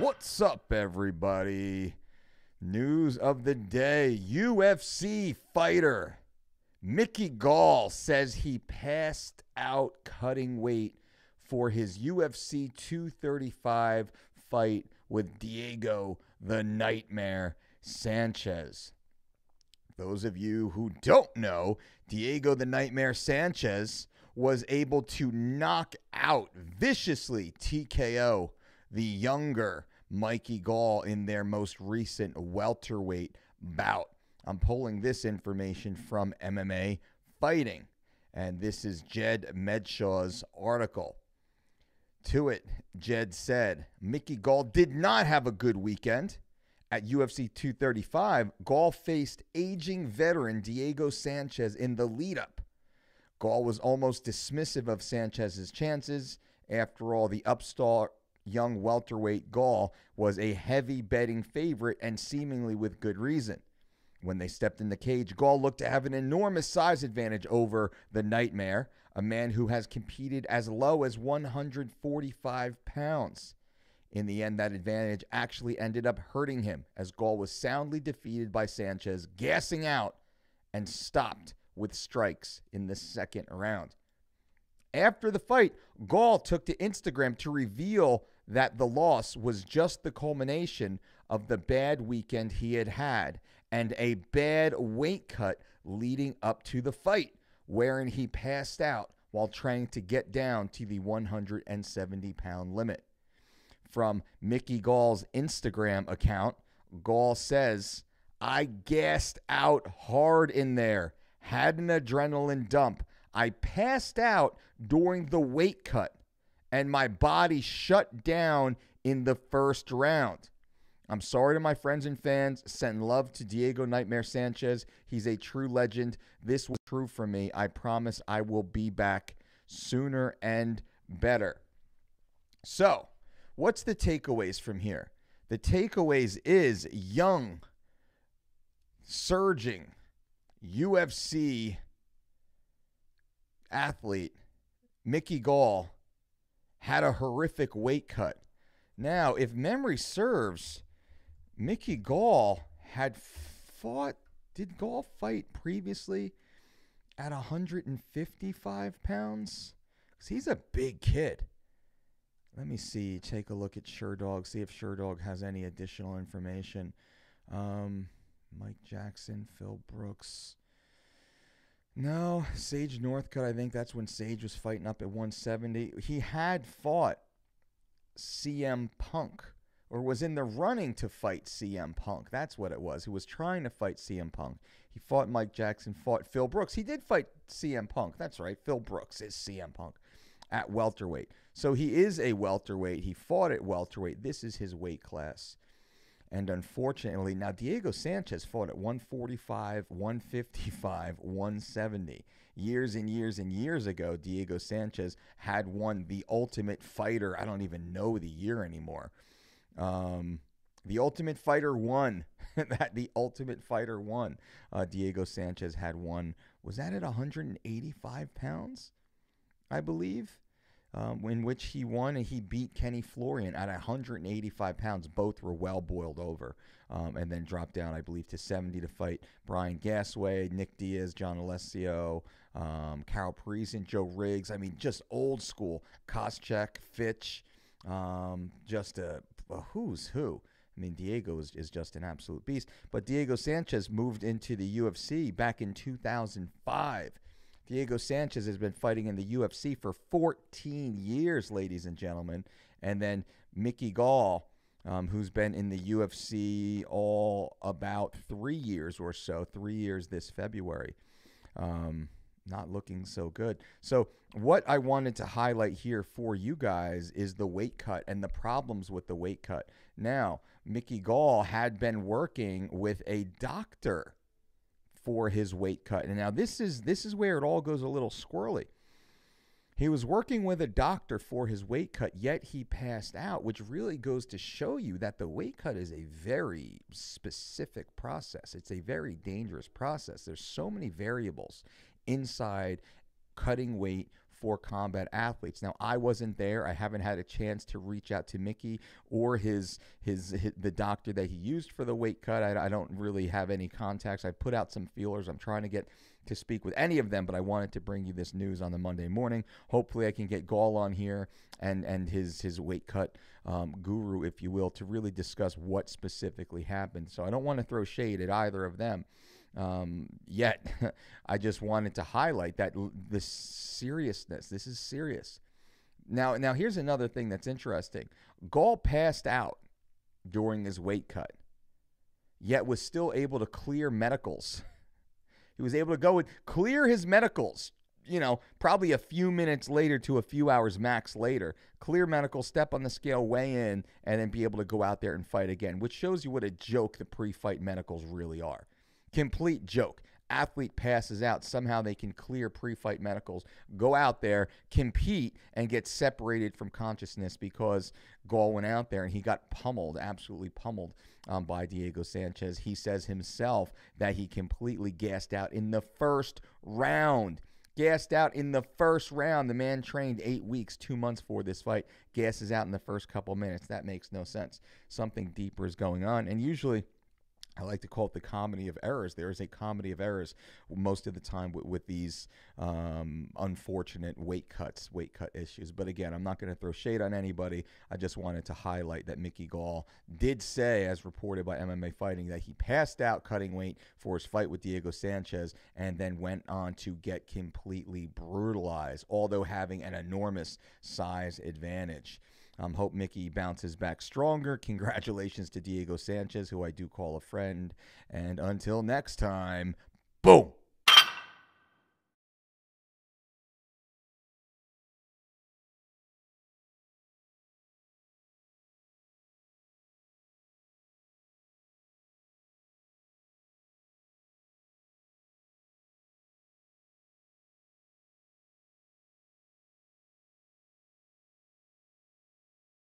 What's up, everybody? News of the day. UFC fighter Mickey Gall says he passed out cutting weight for his UFC 235 fight with Diego the Nightmare Sanchez. Those of you who don't know, Diego the Nightmare Sanchez was able to knock out, viciously TKO, the younger Mikey Gall in their most recent welterweight bout. I'm pulling this information from MMA Fighting, and this is Jed Medshaw's article. To it, Jed said, Mickey Gall did not have a good weekend. At UFC 235, Gall faced aging veteran Diego Sanchez in the lead-up. Gall was almost dismissive of Sanchez's chances. After all, the upstart young welterweight Gall was a heavy betting favorite, and seemingly with good reason. When they stepped in the cage, Gall looked to have an enormous size advantage over the Nightmare, a man who has competed as low as 145 pounds. In the end, that advantage actually ended up hurting him, as Gall was soundly defeated by Sanchez, gassing out and stopped with strikes in the second round. After the fight, Gall took to Instagram to reveal that the loss was just the culmination of the bad weekend he had had and a bad weight cut leading up to the fight, wherein he passed out while trying to get down to the 170-pound limit. From Mickey Gall's Instagram account, Gall says, I gassed out hard in there, had an adrenaline dump. I passed out during the weight cut, and my body shut down in the first round. I'm sorry to my friends and fans. Send love to Diego Nightmare Sanchez. He's a true legend. This was true for me. I promise I will be back sooner and better. So, what's the takeaways from here? The takeaways is young, surging UFC athlete Mickey Gall had a horrific weight cut. Now, if memory serves, Mickey Gall had fought, did Gall fight previously at 155 pounds? Because he's a big kid. Let me see, take a look at SureDog, see if SureDog has any additional information. Mike Jackson, Phil Brooks. No, Sage Northcutt, I think that's when Sage was fighting up at 170. He had fought CM Punk, or was in the running to fight CM Punk. That's what it was. He was trying to fight CM Punk. He fought Mike Jackson, fought Phil Brooks. He did fight CM Punk. That's right. Phil Brooks is CM Punk at welterweight. So he is a welterweight. He fought at welterweight. This is his weight class. And unfortunately, now Diego Sanchez fought at 145, 155, 170. Years and years and years ago, Diego Sanchez had won the Ultimate Fighter. I don't even know the year anymore. The Ultimate Fighter won. The Ultimate Fighter won. Diego Sanchez had won. Was that at 185 pounds? I believe. In which he won, and he beat Kenny Florian at 185 pounds. Both were well boiled over, and then dropped down, I believe, to 70 to fight Brian Gasway, Nick Diaz, John Alessio, Carl Parisian, Joe Riggs. I mean, just old school. Koscheck, Fitch, just a who's who. I mean, Diego is just an absolute beast. But Diego Sanchez moved into the UFC back in 2005. Diego Sanchez has been fighting in the UFC for 14 years, ladies and gentlemen. And then Mickey Gall, who's been in the UFC all about 3 years or so, 3 years this February. Not looking so good. So what I wanted to highlight here for you guys is the weight cut and the problems with the weight cut. Now, Mickey Gall had been working with a doctor for his weight cut. And now this is where it all goes a little squirrely. He was working with a doctor for his weight cut, yet he passed out, which really goes to show you that the weight cut is a very specific process. It's a very dangerous process. There's so many variables inside cutting weight for combat athletes. Now, I wasn't there. I haven't had a chance to reach out to Mickey or the doctor that he used for the weight cut. I don't really have any contacts. I put out some feelers. I'm trying to get to speak with any of them, but I wanted to bring you this news on the Monday morning. Hopefully I can get Gall on here and his weight cut guru, if you will, to really discuss what specifically happened. So I don't want to throw shade at either of them. Yet I just wanted to highlight that the seriousness. This is serious. Now here's another thing that's interesting. Gall passed out during his weight cut, yet was still able to clear medicals. He was able to go and clear his medicals, probably a few minutes later to a few hours max later. Clear medicals, step on the scale, weigh in, and then be able to go out there and fight again, which shows you what a joke the pre-fight medicals really are. Complete joke. Athlete passes out. Somehow they can clear pre-fight medicals, go out there, compete, and get separated from consciousness because Gall went out there and he got pummeled, absolutely pummeled by Diego Sanchez. He says himself that he completely gassed out in the first round. Gassed out in the first round. The man trained 8 weeks, 2 months for this fight. Gasses out in the first couple minutes. That makes no sense. Something deeper is going on. And usually, I like to call it the comedy of errors. There is a comedy of errors most of the time with these unfortunate weight cut issues. But again, I'm not going to throw shade on anybody. I just wanted to highlight that Mickey Gall did say, as reported by MMA Fighting, that he passed out cutting weight for his fight with Diego Sanchez and then went on to get completely brutalized, although having an enormous size advantage. Hope Mickey bounces back stronger. Congratulations to Diego Sanchez, who I do call a friend. And until next time, boom.